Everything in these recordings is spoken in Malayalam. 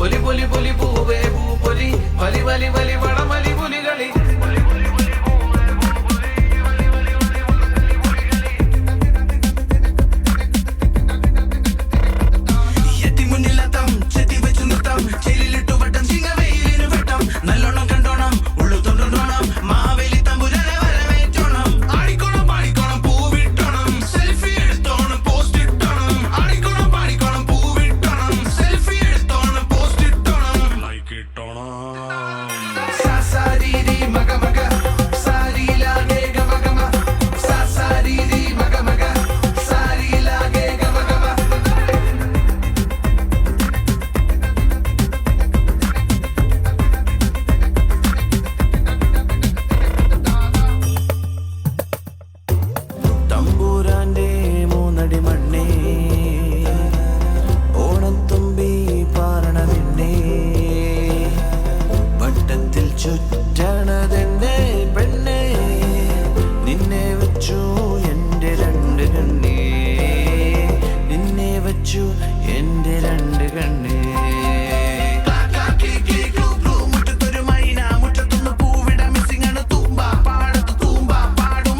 പൊലി പൊലി പൊലി പൂവേ പൂ പൊലി വലി വലി വലി വടമലി പുലികളി ചുറ്റണതെന്നെ പെണ്ണേ നിന്നെ വെച്ചു എൻ്റെ രണ്ട് കണ്ണേ നിന്നെ വെച്ചു എൻ്റെ രണ്ട് കണ്ണേ മുറ്റത്തൊരു മൈന മുറ്റത്തൊന്ന് പൂവിട മിസ്സിങ്ങാണ് തൂമ്പ പാടത്ത് തൂമ്പ പാടും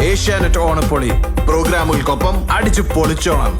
ഏഷ്യാനെറ്റ് ഓണപ്പൊളി പ്രോഗ്രാമുകൾക്കൊപ്പം അടിച്ചു പൊളിച്ചോണം.